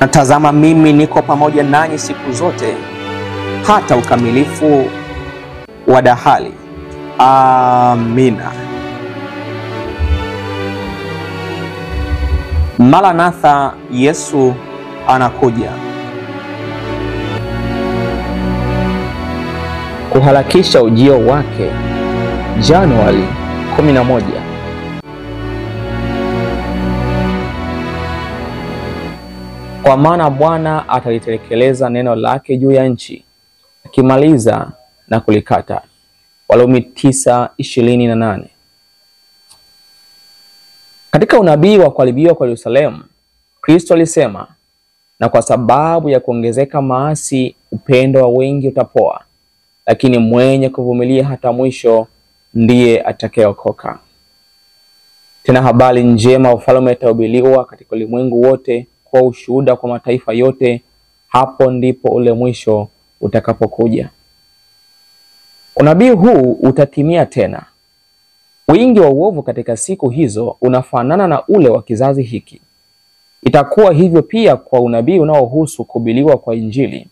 Na tazama, mimi niko pamoja nanyi siku zote hata ukamilifu wa dahali. Amina. Maranatha, Yesu anakuja. Kuharakisha ujio wake. Januari 11. Kwa maana Bwana atalitekeleza neno lake juu ya nchi, akimaliza na kulikata. Warumi 9:28. Katika unabii wa kuharibiwa kwa Yerusalemu, Kristo alisema, na kwa sababu ya kuongezeka maasi, upendo wa wengi utapoa, lakini mwenye kuvumilia hata mwisho ndiye atakayeokoka. Tena habari njema ya ufalme itahubiriwa katika ulimwengu wote kwa ushuhuda kwa mataifa yote, hapo ndipo ule mwisho utakapokuja. Unabii huu utatimia tena. Wingi wa uovu katika siku hizo unafanana na ule wa kizazi hiki. Itakuwa hivyo pia kwa unabii unaohusu kuhubiriwa kwa Injili.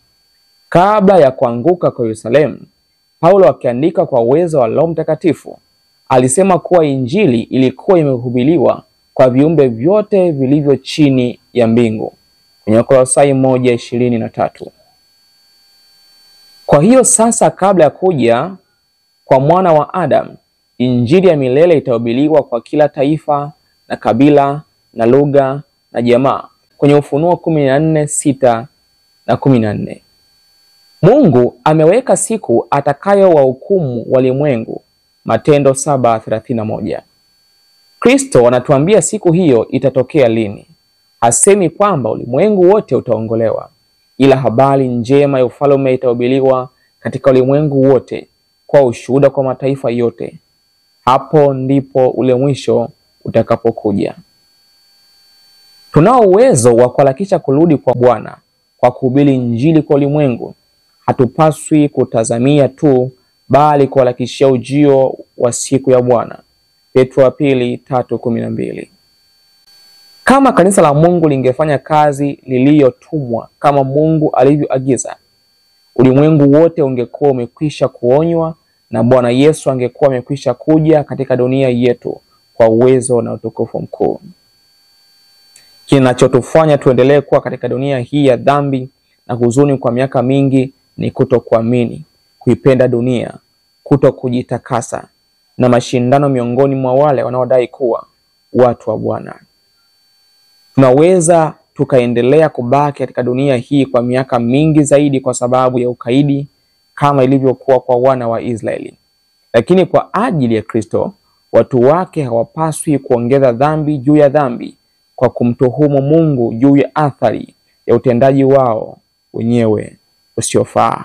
Kabla ya kuanguka kwa Yerusalemu, Paulo akiandika kwa uwezo wa Roho Mtakatifu, alisema kuwa Injili ilikuwa imehubiriwa kwa viumbe vyote vilivyo chini ya mbingu, kwenye Wakolosai 1:23. Kwa hiyo sasa, kabla ya kuja kwa mwana wa Adamu, Injili ya milele itahubiriwa kwa kila taifa na kabila na lugha na jamaa, kwenye Ufunuo 14:6 na 14. Mungu ameweka siku atakayo wahukumu walimwengu, Matendo 7:31. Kristo anatuambia siku hiyo itatokea lini. Hasemi kwamba ulimwengu wote utaongolewa, ila habari njema ya ufalme itahubiriwa katika ulimwengu wote kwa ushuhuda kwa mataifa yote. Hapo ndipo ule mwisho utakapokuja. Tunao uwezo wa kuharakisha kurudi kwa Bwana kwa kuhubiri Injili kwa ulimwengu. Hatupaswi kutazamia tu, bali kuharakishia ujio wa siku ya Bwana. Petro wa pili 3:12. Kama kanisa la Mungu lingefanya kazi liliyotumwa kama Mungu alivyoagiza, ulimwengu wote ungekuwa umekwisha kuonywa na Bwana Yesu angekuwa amekwisha kuja katika dunia yetu kwa uwezo na utukufu mkuu. Kinachotufanya tuendelee kuwa katika dunia hii ya dhambi na huzuni kwa miaka mingi ni kutokuamini, kuipenda dunia, kutokujitakasa na mashindano miongoni mwa wale wanaodai kuwa watu wa Bwana. Tunaweza tukaendelea kubaki katika dunia hii kwa miaka mingi zaidi kwa sababu ya ukaidi, kama ilivyokuwa kwa wana wa Israeli. Lakini kwa ajili ya Kristo, watu wake hawapaswi kuongeza dhambi juu ya dhambi kwa kumtuhumu Mungu juu ya athari ya utendaji wao wenyewe usiofaa.